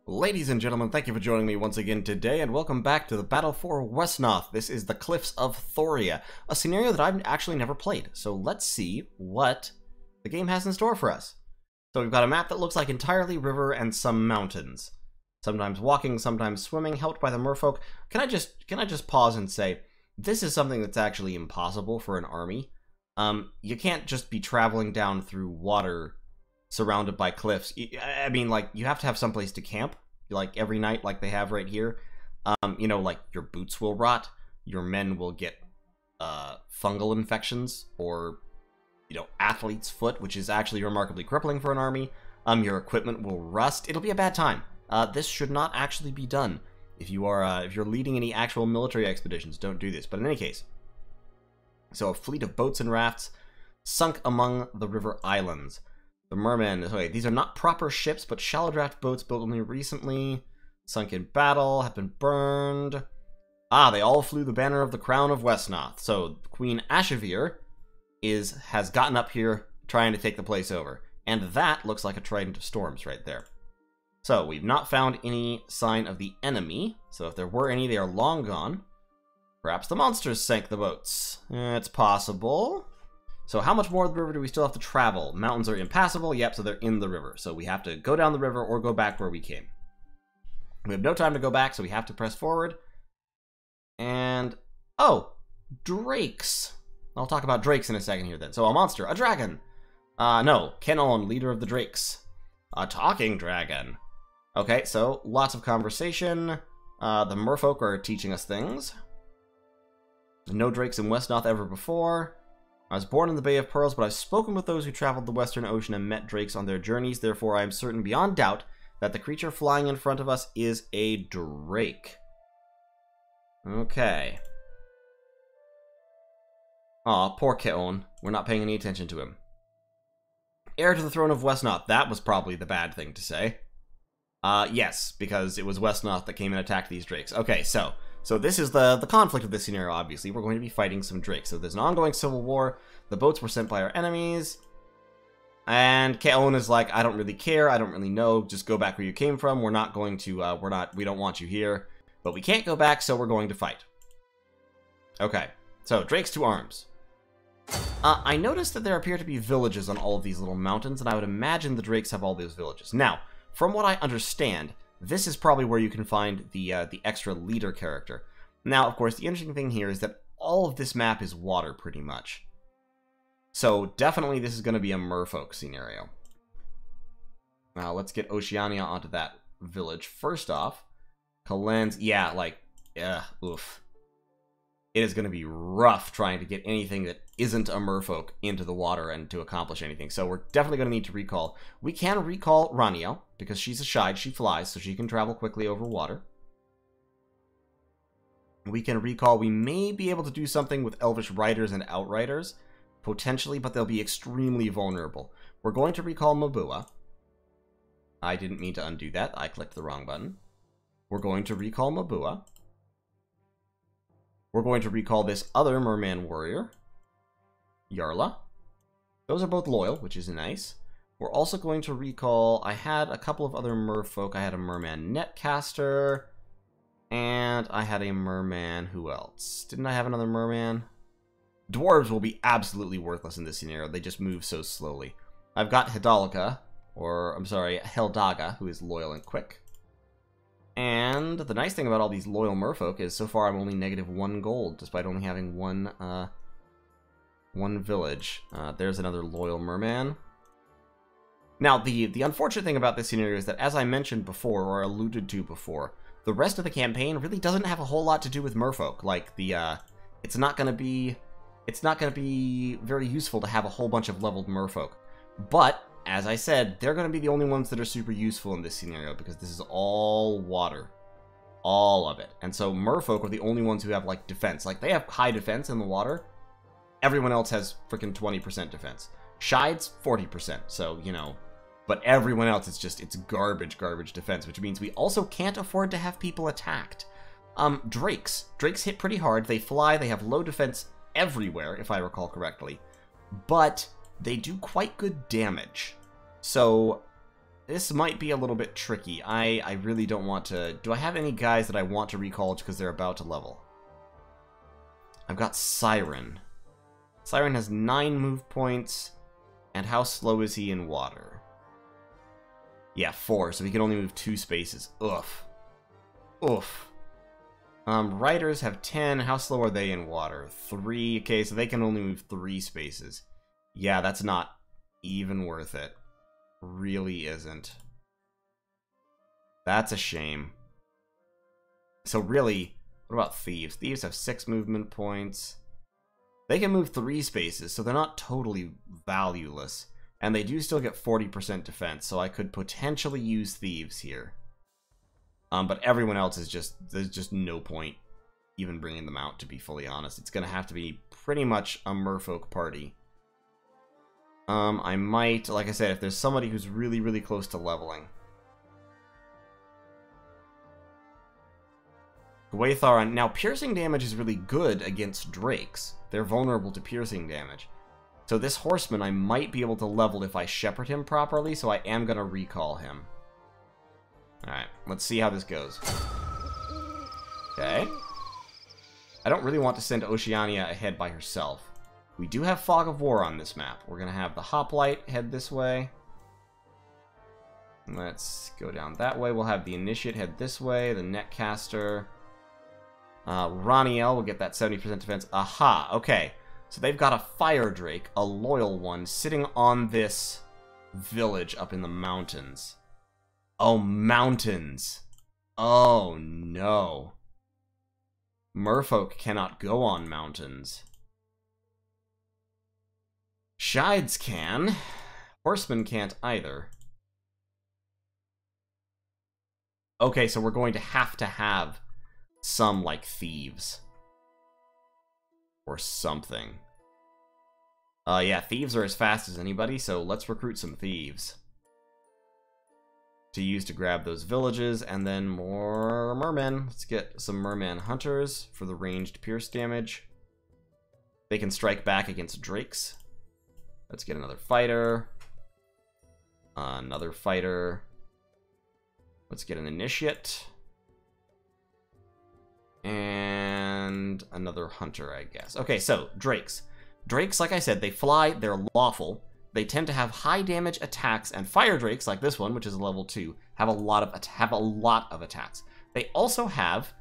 Ladies and gentlemen, thank you for joining me once again today, and welcome back to the battle for Wesnoth. This is the Cliffs of Thoria, a scenario that I've actually never played. So let's see what the game has in store for us. So we've got a map that looks like entirely river and some mountains. Sometimes walking, sometimes swimming, helped by the merfolk. Can I just pause and say, this is something that's actually impossible for an army. You can't just be traveling down through water surrounded by cliffs. I mean, like, you have to have someplace to camp, like, every night, like they have right here. You know, like, your boots will rot, your men will get, fungal infections, or, you know, athlete's foot, which is actually remarkably crippling for an army. Your equipment will rust. It'll be a bad time. This should not actually be done. If you're leading any actual military expeditions, don't do this. But in any case, so a fleet of boats and rafts sunk among the river islands. The mermen, okay, these are not proper ships, but shallow draft boats built only recently, sunk in battle, have been burned. Ah, they all flew the banner of the crown of Wesnoth. So Queen Ashevere has gotten up here trying to take the place over. And that looks like a trident of storms right there. So we've not found any sign of the enemy. So if there were any, they are long gone. Perhaps the monsters sank the boats. It's possible. So how much more of the river do we still have to travel? Mountains are impassable. Yep, so they're in the river. So we have to go down the river or go back where we came. We have no time to go back, so we have to press forward. And, oh, drakes. I'll talk about drakes in a second here then. So a monster, a dragon. No, Kenon, leader of the drakes. A talking dragon. Okay, so lots of conversation. The merfolk are teaching us things. No drakes in Wesnoth ever before. I was born in the Bay of Pearls, but I've spoken with those who traveled the Western Ocean and met drakes on their journeys. Therefore, I am certain beyond doubt that the creature flying in front of us is a drake. Okay. Aw, poor Keon. We're not paying any attention to him. Heir to the throne of Wesnoth. That was probably the bad thing to say. Yes, because it was Wesnoth that came and attacked these drakes. Okay, so this is the conflict of this scenario, obviously. We're going to be fighting some drakes. So there's an ongoing civil war. The boats were sent by our enemies. And Keon is like, I don't really care. I don't really know. Just go back where you came from. We're not going to, we don't want you here. But we can't go back, so we're going to fight. Okay, so drakes to arms. I noticed that there appear to be villages on all of these little mountains, and I would imagine the drakes have all those villages. Now, from what I understand, this is probably where you can find the extra leader character. Now, of course, the interesting thing here is that all of this map is water, pretty much. So, definitely this is going to be a merfolk scenario. Now, let's get Oceania onto that village. First off, Kalen's, yeah, like, oof. It is going to be rough trying to get anything that isn't a merfolk into the water and to accomplish anything. So we're definitely going to need to recall. We can recall Raniel, because she's a Shide, she flies, so she can travel quickly over water. We can recall, we may be able to do something with Elvish Riders and Outriders, potentially, but they'll be extremely vulnerable. We're going to recall Mabua. I didn't mean to undo that, I clicked the wrong button. We're going to recall Mabua. We're going to recall this other merman warrior, Yarla. Those are both loyal, which is nice. We're also going to recall, I had a couple of other merfolk. I had a merman netcaster, and I had a merman, who else? Didn't I have another merman? Dwarves will be absolutely worthless in this scenario. They just move so slowly. I've got Hidalga, or, I'm sorry, Heldaga, who is loyal and quick. And the nice thing about all these loyal merfolk is so far I'm only -1 gold, despite only having one village. There's another loyal merman. Now, the unfortunate thing about this scenario is that, as I mentioned before, or alluded to before, the rest of the campaign really doesn't have a whole lot to do with merfolk. Like, it's not going to be very useful to have a whole bunch of leveled merfolk. But as I said, they're going to be the only ones that are super useful in this scenario, because this is all water. All of it. And so merfolk are the only ones who have, like, defense. Like, they have high defense in the water. Everyone else has freaking 20% defense. Shides, 40%. So, you know, but everyone else is just, it's garbage defense, which means we also can't afford to have people attacked. Drakes. Drakes hit pretty hard. They fly. They have low defense everywhere, if I recall correctly. But they do quite good damage. So This might be a little bit tricky. I really don't want to... Do I have any guys that I want to recall because they're about to level? I've got Siren. Siren has 9 move points. And how slow is he in water? Yeah, 4, so he can only move 2 spaces. Oof. Oof. Riders have 10. How slow are they in water? 3. Okay, so they can only move 3 spaces. Yeah, that's not even worth it. Really isn't. That's a shame. So really, what about Thieves? Thieves have 6 movement points. They can move 3 spaces, so they're not totally valueless. And they do still get 40% defense, so I could potentially use Thieves here. But everyone else is just... There's just no point even bringing them out, to be fully honest. It's going to have to be pretty much a merfolk party. I might... Like I said, if there's somebody who's really, really close to leveling. Gwaithar... Now, piercing damage is really good against drakes. They're vulnerable to piercing damage. So this horseman I might be able to level if I shepherd him properly, so I am going to recall him. Alright, let's see how this goes. Okay. I don't really want to send Oceania ahead by herself. We do have Fog of War on this map. We're going to have the Hoplite head this way. Let's go down that way. We'll have the Initiate head this way, the Netcaster. Raniel will get that 70% defense. Aha, okay. So they've got a Fire Drake, a loyal one, sitting on this village up in the mountains. Oh, mountains. Oh, no. Merfolk cannot go on mountains. Shides can. Horsemen can't either. Okay, so we're going to have some, like, thieves. Or something. Yeah, thieves are as fast as anybody, so let's recruit some thieves. To use to grab those villages, and then more mermen. Let's get some merman hunters for the ranged pierce damage. They can strike back against drakes. Let's get another fighter. Another fighter. Let's get an initiate. And another hunter, I guess. Okay, so, drakes. Drakes, like I said, they fly, they're lawful. They tend to have high damage attacks, and fire drakes, like this one, which is a level 2, have a lot of attacks. They also have,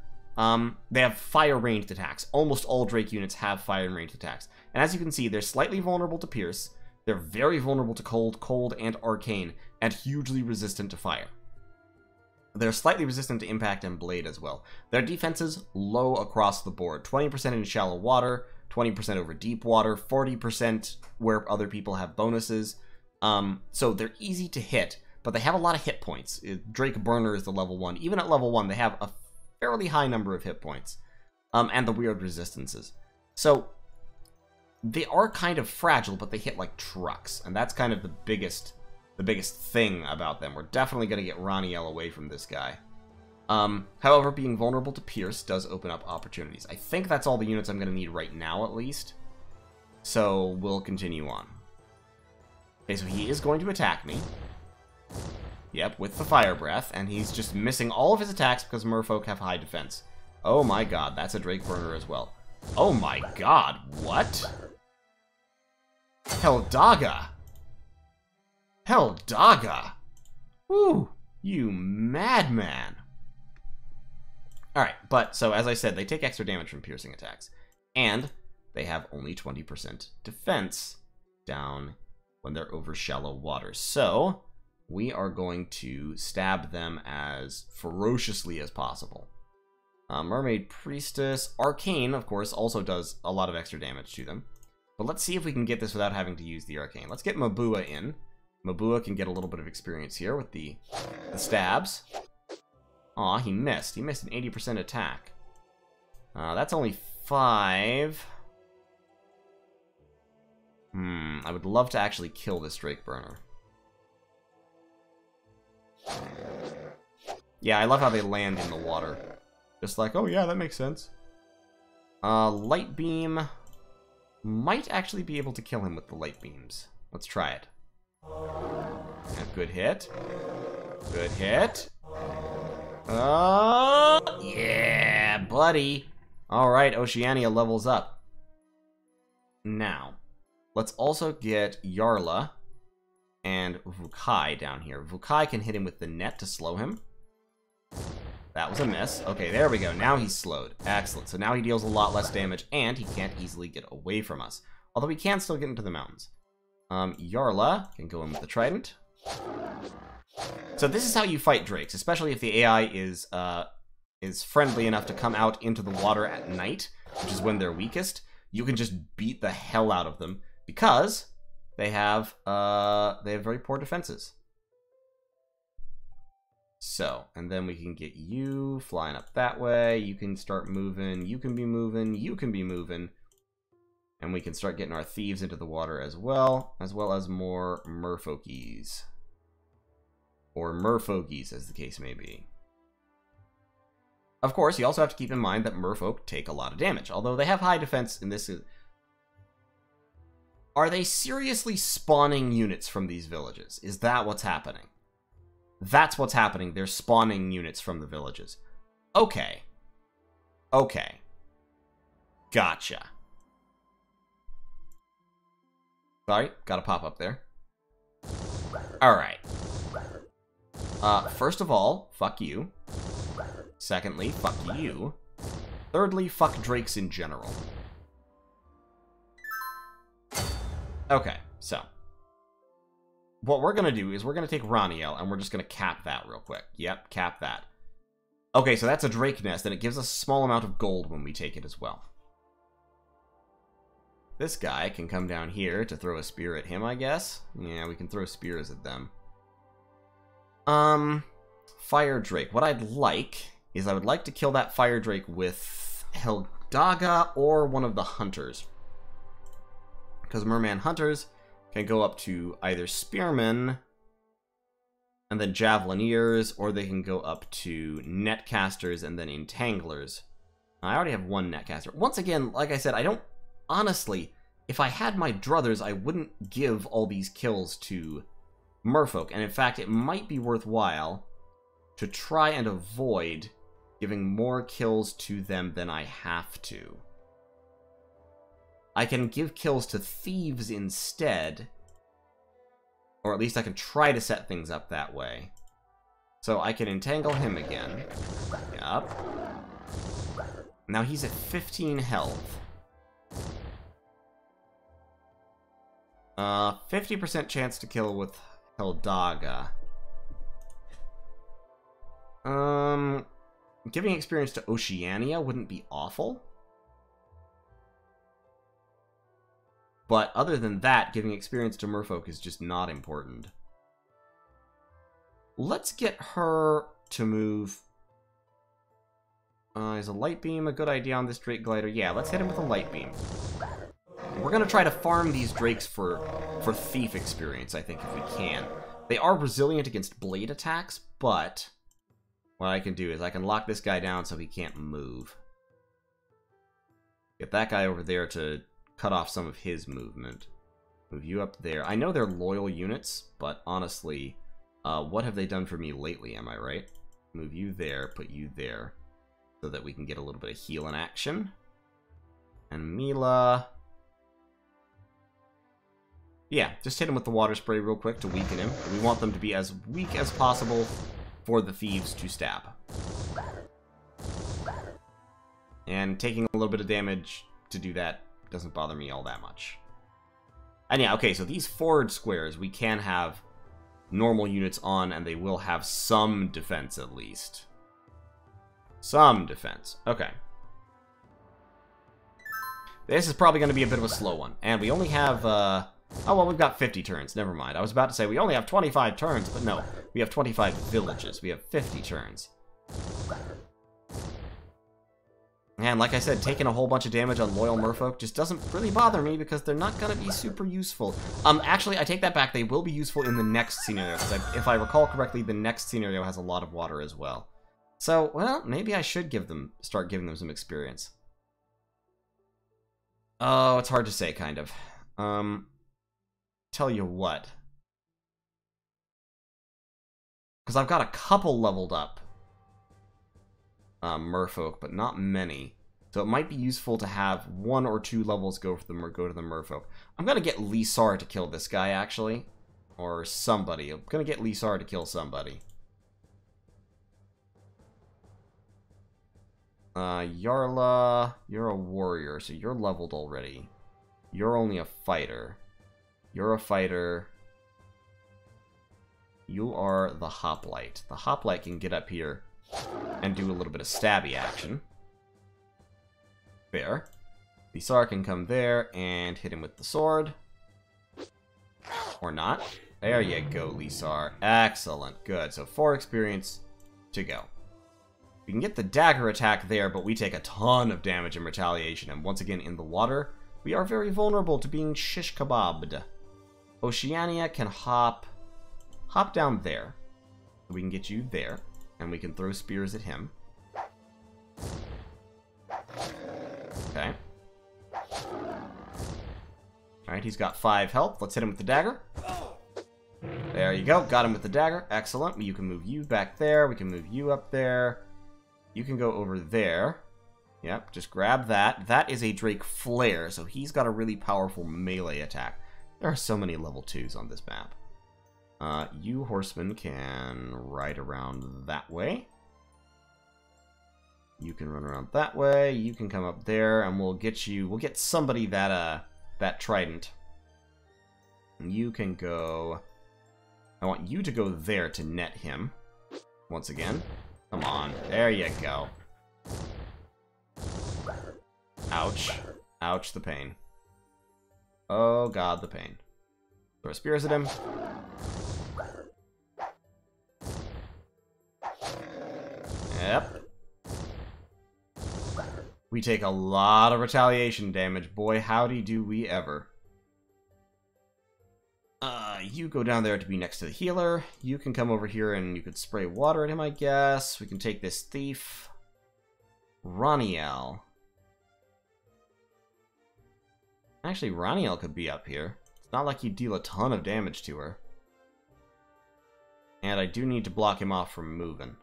they have fire ranged attacks. Almost all drake units have fire ranged attacks. And as you can see, they're slightly vulnerable to pierce. They're very vulnerable to cold, and arcane, and hugely resistant to fire. They're slightly resistant to impact and blade as well. Their defense is low across the board. 20% in shallow water, 20% over deep water, 40% where other people have bonuses. So they're easy to hit, but they have a lot of hit points. Drake Burner is the level 1. Even at level 1, they have a fairly high number of hit points. And the weird resistances. So they are kind of fragile, but they hit like trucks. And that's kind of the biggest thing about them. We're definitely going to get Raniel away from this guy. However, being vulnerable to pierce does open up opportunities. I think that's all the units I'm going to need right now, at least. So, we'll continue on. Okay, so he is going to attack me. Yep, with the Fire Breath, and he's just missing all of his attacks because merfolk have high defense. Oh my god, that's a Drake Burner as well. Oh my god, what? Heldaga! Heldaga! Woo! You madman! Alright, but, so as I said, they take extra damage from piercing attacks. And they have only 20% defense down when they're over shallow water. So, we are going to stab them as ferociously as possible. Mermaid Priestess. Arcane, of course, also does a lot of extra damage to them. But let's see if we can get this without having to use the Arcane. Let's get Mabua in. Mabua can get a little bit of experience here with the stabs. Aw, he missed. He missed an 80% attack. That's only 5. I would love to actually kill this Drake Burner. Yeah, I love how they land in the water. Just like, oh yeah, that makes sense. Light Beam might actually be able to kill him with the light beams. Let's try it. A good hit. Good hit. Yeah, buddy. Alright, Oceania levels up. Now, let's also get Yarla and Vukai down here. Vukai can hit him with the net to slow him. That was a miss. Okay, there we go. Now he's slowed. Excellent. So now he deals a lot less damage, and he can't easily get away from us. Although he can still get into the mountains. Yarla can go in with the trident. So this is how you fight drakes, especially if the AI is friendly enough to come out into the water at night, which is when they're weakest. You can just beat the hell out of them because they have very poor defenses. So, and then we can get you flying up that way. You can start moving. You can be moving. You can be moving. And we can start getting our thieves into the water as well as more merfolkies. Or merfolkies, as the case may be. Of course, you also have to keep in mind that merfolk take a lot of damage, although they have high defense in this. Are they seriously spawning units from these villages? Is that what's happening? That's what's happening. They're spawning units from the villages. Okay. Okay. Gotcha. Sorry, gotta pop up there. Alright. First of all, fuck you. Secondly, fuck you. Thirdly, fuck drakes in general. Okay, so. What we're going to do is we're going to take Raniel, and we're just going to cap that real quick. Yep, cap that. Okay, so that's a drake nest, and it gives us a small amount of gold when we take it as well. This guy can come down here to throw a spear at him, I guess. Yeah, we can throw spears at them. Fire drake. What I'd like is I would like to kill that fire drake with Heldaga or one of the hunters. Because merman hunters can go up to either spearmen and then javelineers, or they can go up to netcasters and then entanglers. I already have one netcaster. Once again, like I said, I don't... Honestly, if I had my druthers, I wouldn't give all these kills to merfolk. And in fact, it might be worthwhile to try and avoid giving more kills to them than I have to. I can give kills to thieves instead, or at least I can try to set things up that way. So I can entangle him again. Yup. Now he's at 15 health. 50% chance to kill with Heldaga. Giving experience to Oceania wouldn't be awful. But other than that, giving experience to merfolk is just not important. Let's get her to move. Is a light beam a good idea on this drake glider? Yeah, let's hit him with a light beam. We're going to try to farm these drakes for thief experience, I think, if we can. They are resilient against blade attacks, but what I can do is I can lock this guy down so he can't move. Get that guy over there to cut off some of his movement. Move you up there. I know they're loyal units, but honestly, what have they done for me lately, am I right? Move you there, put you there, so that we can get a little bit of heal in action. And Mila... Yeah, just hit him with the water spray real quick to weaken him. We want them to be as weak as possible for the thieves to stab. And taking a little bit of damage to do that doesn't bother me all that much. And yeah, okay, so these forward squares, we can have normal units on, and they will have some defense at least. Some defense. Okay. This is probably going to be a bit of a slow one. And we only have, oh, well, we've got 50 turns. Never mind. I was about to say we only have 25 turns, but no. We have 25 villages. We have 50 turns. And like I said, taking a whole bunch of damage on loyal merfolk just doesn't really bother me because they're not going to be super useful. Actually, I take that back. They will be useful in the next scenario. Because if I recall correctly, the next scenario has a lot of water as well. So, well, maybe I should start giving them some experience. Oh, it's hard to say, kind of. Tell you what. Because I've got a couple leveled up merfolk, but not many. So it might be useful to have 1 or 2 levels go to the merfolk. I'm going to get Lisar to kill this guy, actually. Or somebody. I'm going to get Lisar to kill somebody. Yarla, you're a warrior, so you're leveled already. You're only a fighter. You're a fighter. You are the hoplite. The hoplite can get up here and do a little bit of stabby action. Fair. Lisar can come there and hit him with the sword. Or not. There you go, Lisar. Excellent. Good. So 4 experience to go. We can get the dagger attack there, but we take a ton of damage in retaliation. And once again, in the water, we are very vulnerable to being shish kebabbed. Oceania can hop down there. We can get you there, and we can throw spears at him. Okay. Alright, he's got 5 health. Let's hit him with the dagger. There you go. Got him with the dagger. Excellent. You can move you back there. We can move you up there. You can go over there. Yep, just grab that. That is a Drake Flare, so he's got a really powerful melee attack. There are so many level 2s on this map. You horsemen can ride around that way. You can run around that way. You can come up there, and we'll get somebody that trident. And you can go. I want you to go there to net him. Once again. Come on. There you go. Ouch. Ouch, the pain. Oh god, the pain. Throw spears at him. Yep. We take a lot of retaliation damage. Boy, howdy do we ever. You go down there to be next to the healer. You can come over here and you could spray water at him, I guess. We can take this thief. Raniel. Actually, Raniel could be up here. It's not like you deal a ton of damage to her. And I do need to block him off from moving.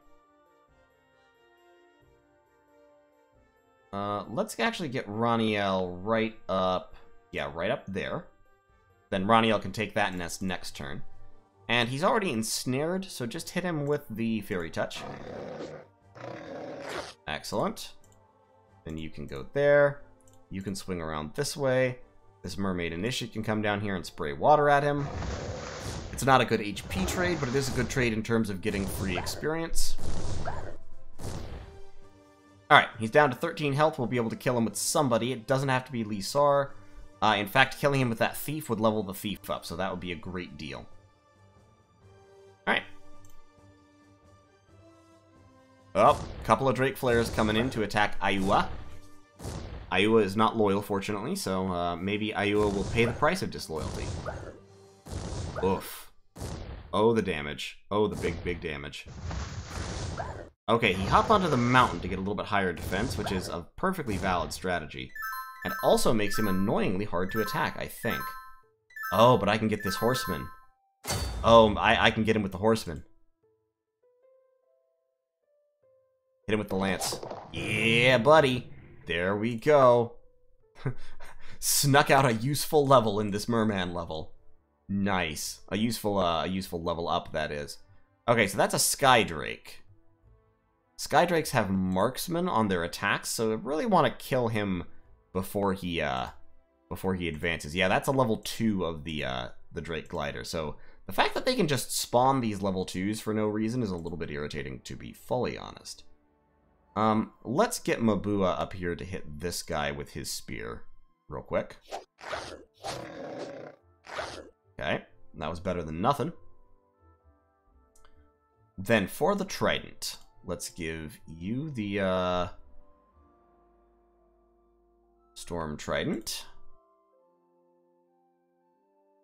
Let's actually get Raniel right up... Yeah, right up there. Then Raniel can take that in his next turn. And he's already ensnared, so just hit him with the Fairy Touch. Excellent. Then you can go there. You can swing around this way. This Mermaid Initiate can come down here and spray water at him. It's not a good HP trade, but it is a good trade in terms of getting free experience. Alright, he's down to 13 health. We'll be able to kill him with somebody. It doesn't have to be Lisar. In fact, killing him with that thief would level the thief up, so that would be a great deal. Alright. Oh, a couple of Drake Flares coming in to attack Ayua. Ayua is not loyal, fortunately, so maybe Ayua will pay the price of disloyalty. Oof. Oh, the damage. Oh, the big, big damage. Okay, he hopped onto the mountain to get a little bit higher defense, which is a perfectly valid strategy. And also makes him annoyingly hard to attack, I think. Oh, but I can get this horseman. Oh, I can get him with the horseman. Hit him with the lance. Yeah, buddy. There we go. Snuck out a useful level in this merman level. Nice. A useful level up, that is. Okay, so that's a Skydrake. Skydrakes have marksman on their attacks, so I really want to kill him before he advances. Yeah, that's a level 2 of the Drake Glider. So the fact that they can just spawn these level 2s for no reason is a little bit irritating, to be fully honest. Let's get Mabua up here to hit this guy with his spear real quick. Okay, that was better than nothing. Then for the trident, let's give you the Storm Trident.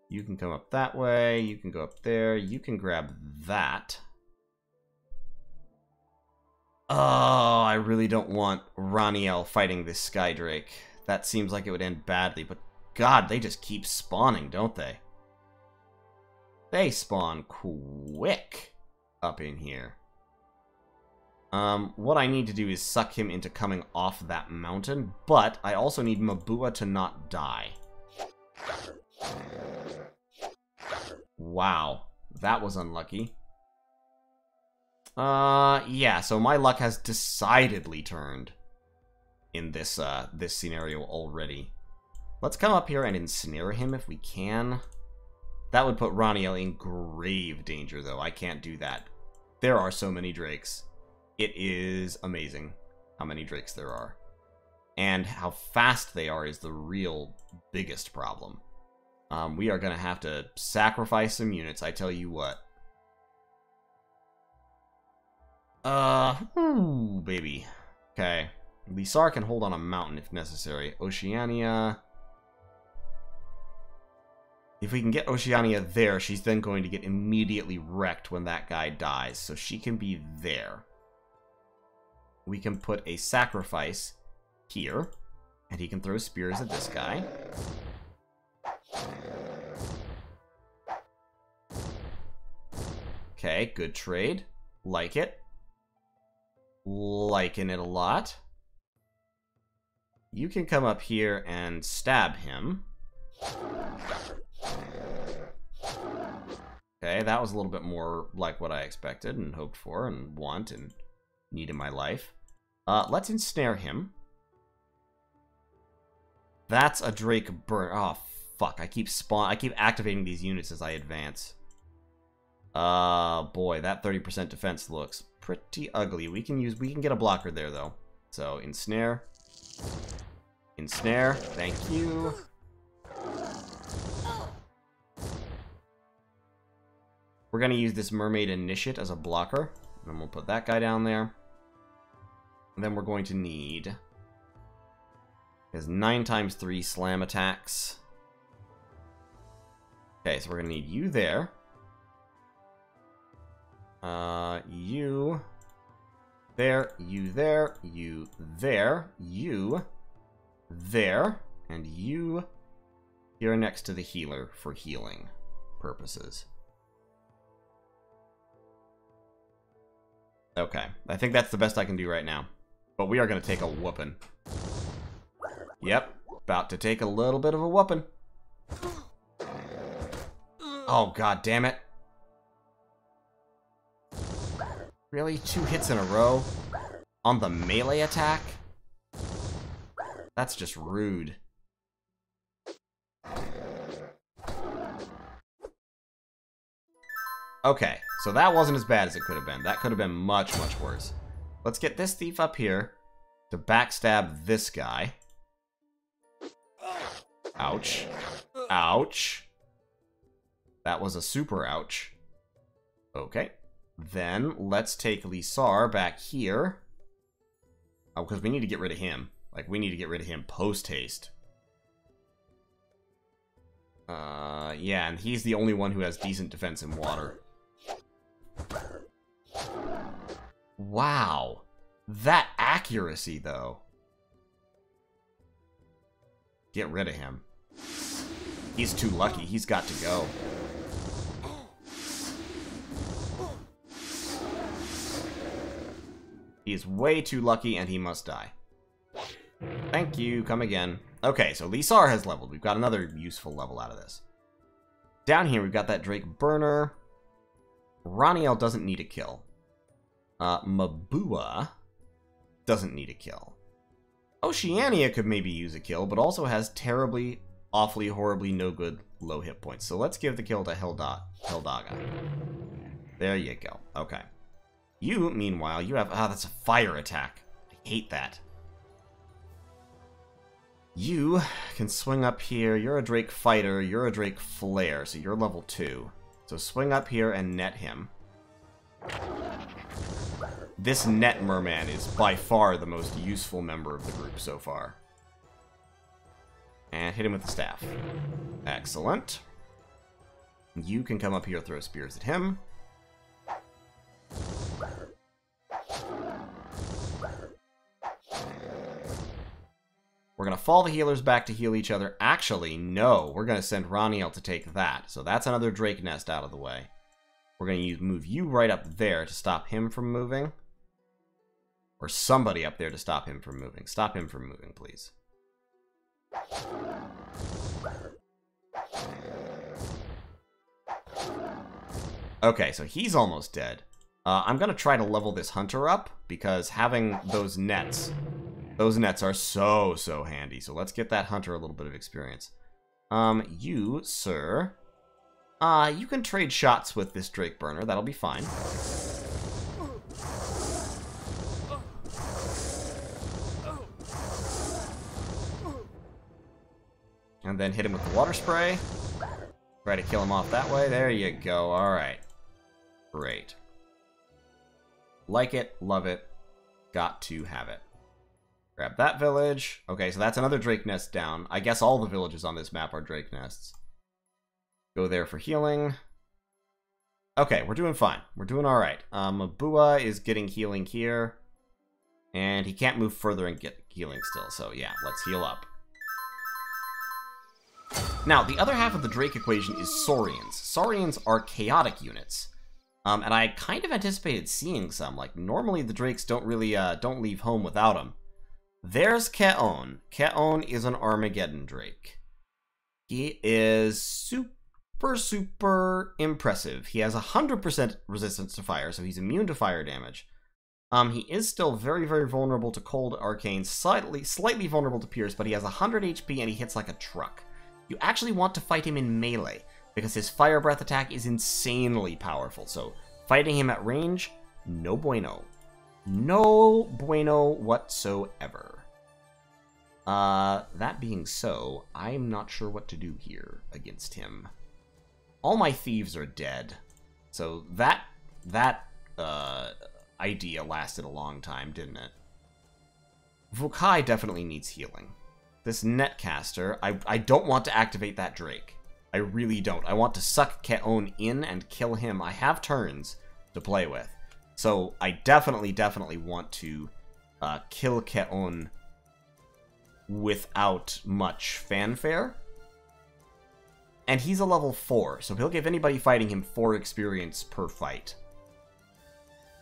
You can come up that way, you can go up there, you can grab that. Oh, I really don't want Raniel fighting this Skydrake. That seems like it would end badly, but god, they just keep spawning, don't they? They spawn quick. up in here. What I need to do is suck him into coming off that mountain, but I also need Mabua to not die. Wow, that was unlucky. Yeah, so my luck has decidedly turned in this, this scenario already. Let's come up here and ensnare him if we can. That would put Raniel in grave danger, though. I can't do that. There are so many drakes. It is amazing how many drakes there are. And how fast they are is the real biggest problem. We are going to have to sacrifice some units, I tell you what. Ooh, baby. Okay. Lisar can hold on a mountain if necessary. Oceania. If we can get Oceania there, she's then going to get immediately wrecked when that guy dies. So she can be there. We can put a sacrifice here. And he can throw spears at this guy. Okay, good trade. Like it. Liking it a lot. You can come up here and stab him. Okay, that was a little bit more like what I expected and hoped for and want and need in my life. Let's ensnare him. That's a Drake burn. Oh, fuck. I keep activating these units as I advance. Boy, that 30% defense looks pretty ugly. We can get a blocker there, though. So, ensnare. Ensnare. Thank you. We're going to use this Mermaid Initiate as a blocker. And then we'll put that guy down there. And then we're going to need... Has 9×3 slam attacks. Okay, so we're going to need you there. You... There, you there, you there, you there, and you here next to the healer for healing purposes. Okay, I think that's the best I can do right now. But we are going to take a whooping. Yep, about to take a little bit of a whooping. Oh, god damn it. Really? 2 hits in a row? On the melee attack? That's just rude. Okay, so that wasn't as bad as it could have been. That could have been much, much worse. Let's get this thief up here to backstab this guy. Ouch. Ouch. That was a super ouch. Okay. Then, let's take Lisar back here. Oh, because we need to get rid of him. Like, we need to get rid of him post-haste. Yeah, and he's the only one who has decent defense in water. Wow. That accuracy, though. Get rid of him. He's too lucky. He's got to go. He is way too lucky, and he must die. Thank you. Come again. Okay, so Lisar has leveled. We've got another useful level out of this. Down here, we've got that Drake Burner. Raniel doesn't need a kill. Mabua doesn't need a kill. Oceania could maybe use a kill, but also has terribly, awfully, horribly no good low hit points. So let's give the kill to Heldaga. There you go. Okay. You, meanwhile, you have... Ah, that's a fire attack. I hate that. You can swing up here. You're a Drake Fighter. You're a Drake Flare, so you're level 2. So swing up here and net him. This net merman is by far the most useful member of the group so far. And hit him with the staff. Excellent. You can come up here, throw spears at him. We're going to fall the healers back to heal each other. Actually, no. We're going to send Raniel to take that. So that's another Drake nest out of the way. We're going to move you right up there to stop him from moving. Or somebody up there to stop him from moving. Stop him from moving, please. Okay, so he's almost dead. I'm going to try to level this hunter up, because having those nets are so handy. So let's get that hunter a little bit of experience. You, sir, you can trade shots with this Drake Burner. That'll be fine. And then hit him with the water spray. Try to kill him off that way. There you go. Alright. Great. Like it. Love it. Got to have it. Grab that village. Okay, so that's another Drake nest down. I guess all the villages on this map are Drake nests. Go there for healing. Okay, we're doing fine. We're doing alright. Mabua is getting healing here. And he can't move further and get healing still. So yeah, let's heal up. Now, the other half of the Drake equation is Saurians. Saurians are chaotic units. And I kind of anticipated seeing some. Like, normally the Drakes don't really, don't leave home without them. There's Keon. Keon is an Armageddon Drake. He is super impressive. He has 100% resistance to fire, so he's immune to fire damage. He is still very vulnerable to cold arcanes, slightly vulnerable to pierce, but he has 100 HP and he hits like a truck. You actually want to fight him in melee, because his fire breath attack is insanely powerful, so fighting him at range, no bueno. No bueno whatsoever. That being so, I'm not sure what to do here against him. All my thieves are dead, so that idea lasted a long time, didn't it? Vukai definitely needs healing. This Netcaster, I don't want to activate that Drake. I really don't. I want to suck Keon in and kill him. I have turns to play with. So I definitely want to kill Keon without much fanfare. And he's a level 4, so he'll give anybody fighting him 4 experience per fight.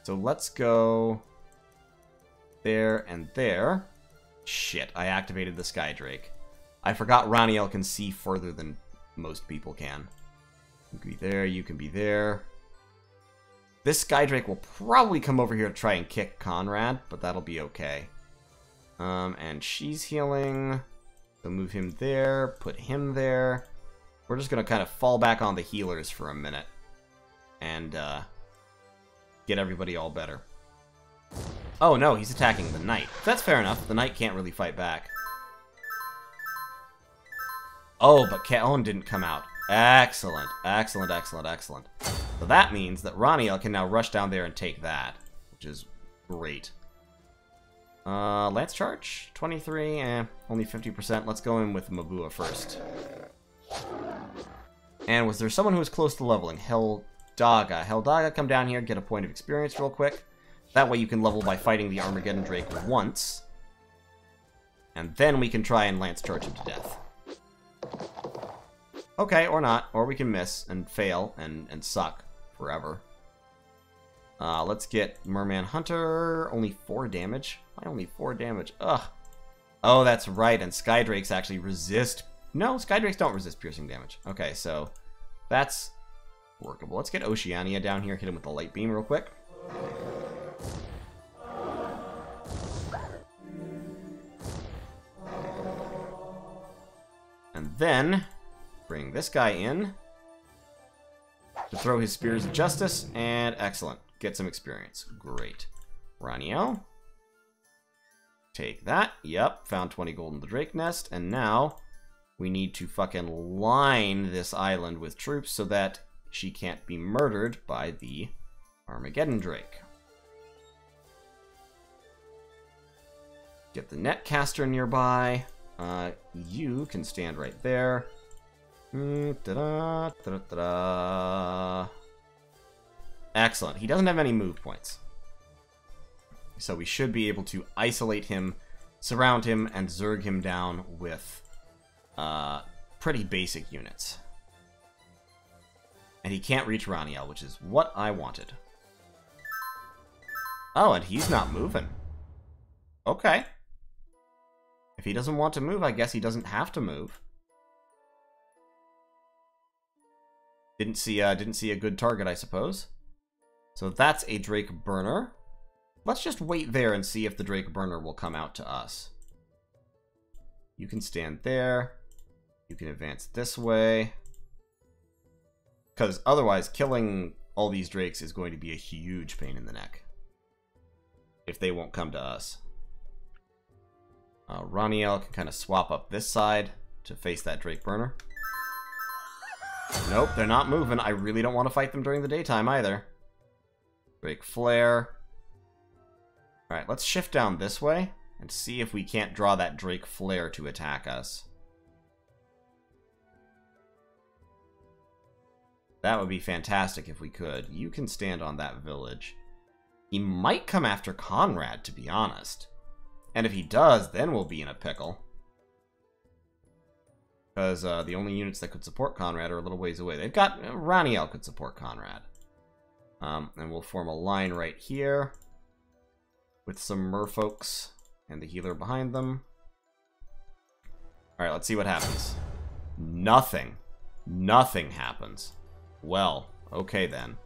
So let's go there and there. Shit, I activated the Sky Drake. I forgot Raniel can see further than most people can. You can be there, you can be there. This Sky Drake will probably come over here to try and kick Conrad, but that'll be okay. And she's healing. So move him there, put him there. We're just gonna kind of fall back on the healers for a minute. And, get everybody all better. Oh no, he's attacking the knight. That's fair enough. The knight can't really fight back. Oh, but Keon didn't come out. Excellent. Excellent. So that means that Raniel can now rush down there and take that, which is great. Lance charge? 23, only 50%. Let's go in with Mabua first. And was there someone who was close to leveling? Heldaga. Heldaga, come down here, get a point of experience real quick. That way you can level by fighting the Armageddon Drake once. And then we can try and Lance Charge him to death. Okay, or not. Or we can miss and fail and suck forever. Let's get Merman Hunter. Only 4 damage. Why only 4 damage? Ugh. Oh, that's right. And Sky Drakes actually resist... No, Sky Drakes don't resist piercing damage. Okay, so that's workable. Let's get Oceania down here. Hit him with the light beam real quick. And then bring this guy in to throw his Spears of Justice, and excellent. Get some experience. Great. Raniel. Take that. Yep, found 20 gold in the Drake Nest, and now we need to fucking line this island with troops so that she can't be murdered by the Armageddon Drake. Get the Netcaster nearby. You can stand right there. Excellent. He doesn't have any move points. So we should be able to isolate him, surround him, and zerg him down with pretty basic units. And he can't reach Raniel, which is what I wanted. Oh, and he's not moving. Okay. If he doesn't want to move, I guess he doesn't have to move. Didn't see a good target, I suppose. So that's a Drake Burner. Let's just wait there and see if the Drake Burner will come out to us. You can stand there. You can advance this way. Because otherwise, killing all these Drakes is going to be a huge pain in the neck. If they won't come to us. Raniel can kind of swap up this side to face that Drake Burner. Nope, they're not moving. I really don't want to fight them during the daytime either. Drake Flare. Alright, let's shift down this way and see if we can't draw that Drake Flare to attack us. That would be fantastic if we could. You can stand on that village. He might come after Conrad, to be honest. And if he does, then we'll be in a pickle. Because the only units that could support Conrad are a little ways away. They've got... Raniel could support Conrad. And we'll form a line right here. With some merfolks and the healer behind them. Alright, let's see what happens. Nothing. Nothing happens. Well, okay then.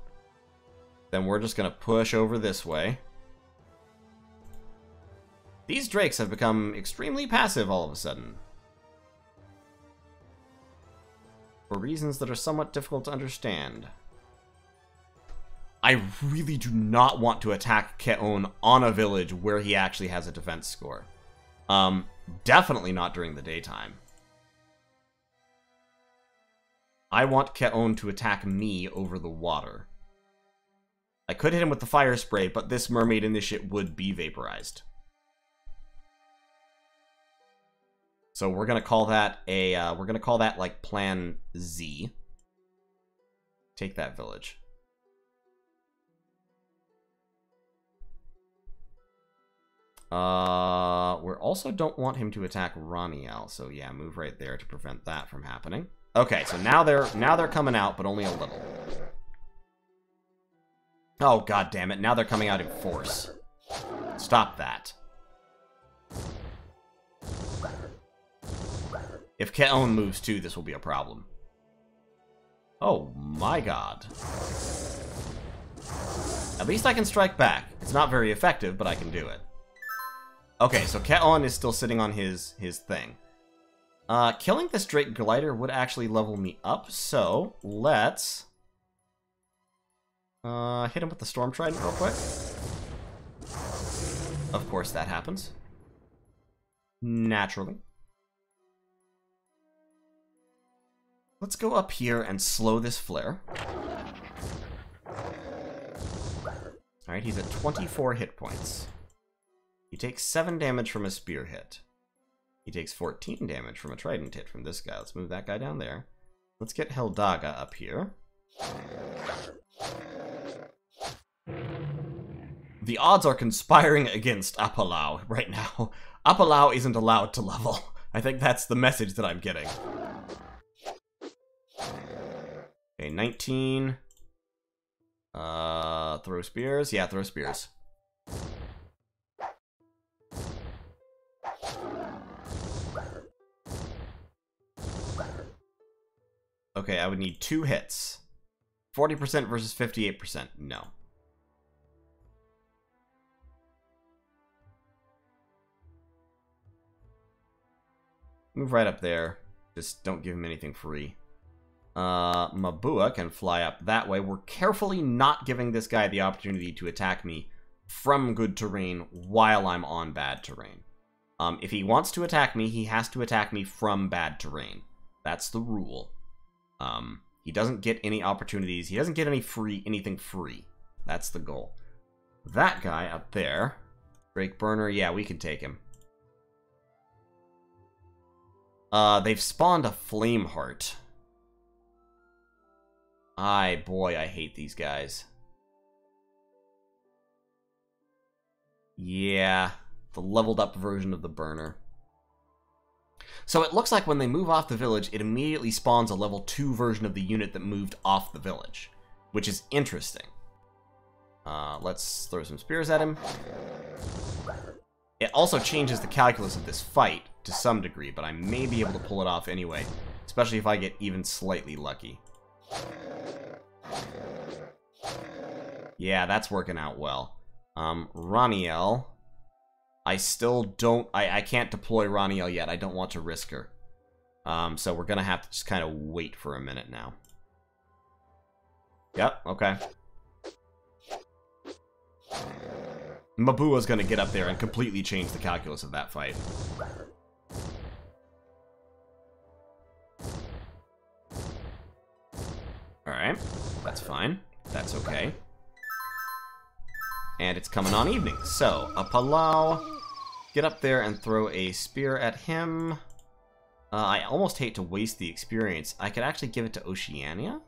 Then we're just going to push over this way. These Drakes have become extremely passive all of a sudden. For reasons that are somewhat difficult to understand. I really do not want to attack Keon on a village where he actually has a defense score. Definitely not during the daytime. I want Keon to attack me over the water. I could hit him with the fire spray, but this mermaid in this ship would be vaporized. So we're gonna call that like Plan Z. Take that village. We also don't want him to attack Raniel, so yeah, move right there to prevent that from happening. Okay, so now they're coming out, but only a little. Oh god damn it! Now they're coming out in force. Stop that. If Keon moves too, this will be a problem. Oh my god. At least I can strike back. It's not very effective, but I can do it. Okay, so Keon is still sitting on his thing. Killing this Drake Glider would actually level me up, so let's hit him with the Storm Trident real quick. Of course that happens. Naturally. Let's go up here and slow this flare. Alright, he's at 24 hit points. He takes 7 damage from a spear hit. He takes 14 damage from a trident hit from this guy. Let's move that guy down there. Let's get Heldaga up here. The odds are conspiring against Apalau right now. Apalau isn't allowed to level. I think that's the message that I'm getting. Okay, 19. Throw spears? Yeah, throw spears. Okay, I would need 2 hits. 40% versus 58%. No. Move right up there. Just don't give him anything free. Mabua can fly up that way. We're carefully not giving this guy the opportunity to attack me from good terrain while I'm on bad terrain. If he wants to attack me, he has to attack me from bad terrain. That's the rule. He doesn't get any opportunities. He doesn't get anything free. That's the goal. That guy up there, Drake Burner, yeah, we can take him. They've spawned a Flameheart. Boy, I hate these guys. Yeah, the leveled up version of the Burner. So it looks like when they move off the village, it immediately spawns a level 2 version of the unit that moved off the village, which is interesting. Let's throw some spears at him. It also changes the calculus of this fight to some degree, but I may be able to pull it off anyway, especially if I get even slightly lucky. Yeah, that's working out well. Raniel. I still don't... I can't deploy Raniel yet. I don't want to risk her. So we're going to have to just kind of wait for a minute now. Yep, okay. Mabua's going to get up there and completely change the calculus of that fight. Alright, that's fine. That's okay. And it's coming on evening. So, a Palau, get up there and throw a spear at him. I almost hate to waste the experience. I could actually give it to Oceania.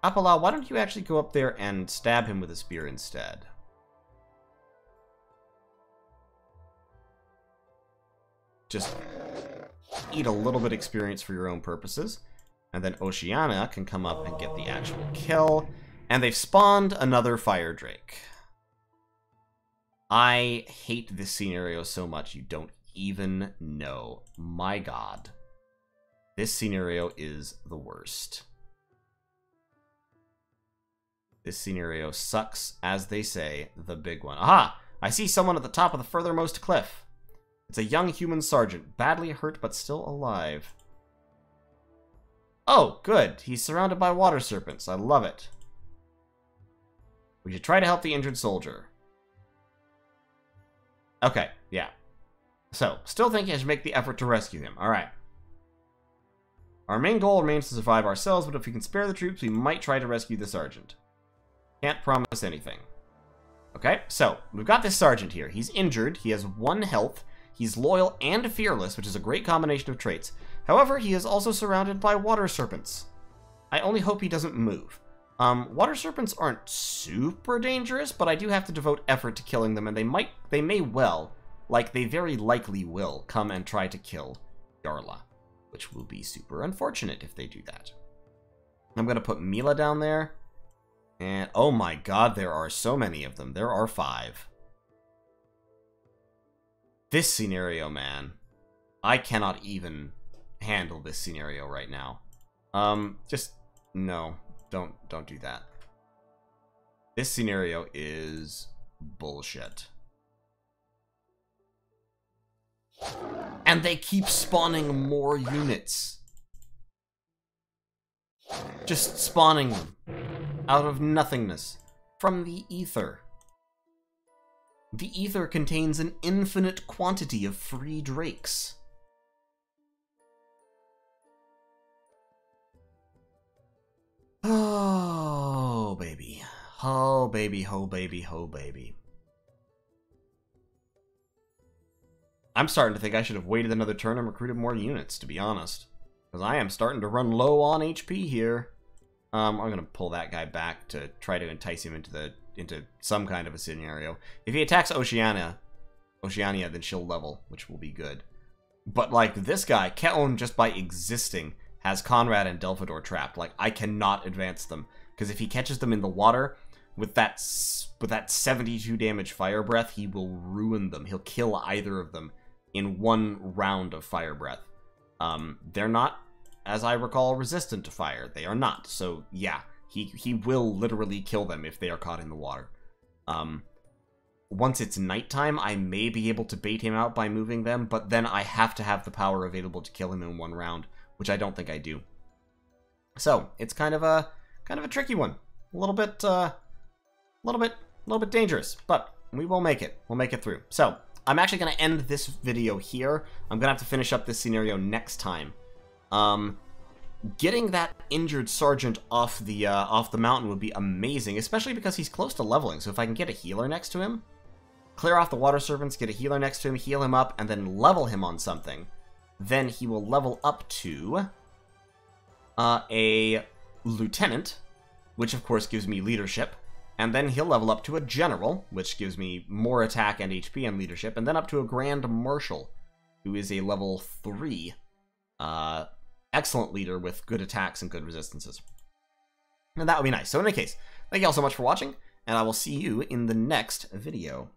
Apollo, why don't you actually go up there and stab him with a spear instead? Just eat a little bit of experience for your own purposes. And then Oceania can come up and get the actual kill. And they've spawned another Fire Drake. I hate this scenario so much you don't even know. My god. This scenario is the worst. This scenario sucks, as they say, the big one. Aha! I see someone at the top of the furthermost cliff. It's a young human sergeant, badly hurt but still alive. Oh, good. He's surrounded by water serpents. I love it. We should try to help the injured soldier. Okay, yeah. So, still think I should make the effort to rescue him. Alright. Our main goal remains to survive ourselves, but if we can spare the troops, we might try to rescue the sergeant. Can't promise anything. Okay, so, we've got this sergeant here. He's injured, he has 1 health, he's loyal and fearless, which is a great combination of traits. However, he is also surrounded by water serpents. I only hope he doesn't move. Water serpents aren't super dangerous, but I do have to devote effort to killing them, and they may well, like they very likely will, come and try to kill Yarla, which will be super unfortunate if they do that. I'm gonna put Mila down there. And, oh my god, there are so many of them. There are 5. This scenario, man. I cannot even handle this scenario right now. Just, no. Don't do that. This scenario is bullshit. And they keep spawning more units. Just spawning them. Out of nothingness. From the ether. The ether contains an infinite quantity of free drakes. Oh, baby. Oh, baby, ho, baby, ho, baby. I'm starting to think I should have waited another turn and recruited more units, to be honest. Because I am starting to run low on HP here. I'm going to pull that guy back to try to entice him into some kind of a scenario. If he attacks Oceania, then she'll level, which will be good. But, like, this guy, Keon, just by existing, has Conrad and Delphador trapped. Like, I cannot advance them. Because if he catches them in the water, with that 72 damage fire breath, he will ruin them. He'll kill either of them in 1 round of fire breath. They're not, as I recall, resistant to fire. They are not. So, yeah, he will literally kill them if they are caught in the water. Once it's nighttime, I may be able to bait him out by moving them, but then I have to have the power available to kill him in 1 round, which I don't think I do. So, it's kind of a tricky one. A little bit dangerous, but we will make it. We'll make it through. So, I'm actually going to end this video here. I'm going to have to finish up this scenario next time. Getting that injured sergeant off the mountain would be amazing, especially because he's close to leveling. So if I can get a healer next to him, clear off the water serpents, get a healer next to him, heal him up, and then level him on something, then he will level up to a lieutenant, which of course gives me leadership, And then he'll level up to a general, which gives me more attack and HP and leadership, and then up to a grand marshal, who is a level 3 excellent leader with good attacks and good resistances. And that would be nice. So in any case, thank you all so much for watching, and I will see you in the next video.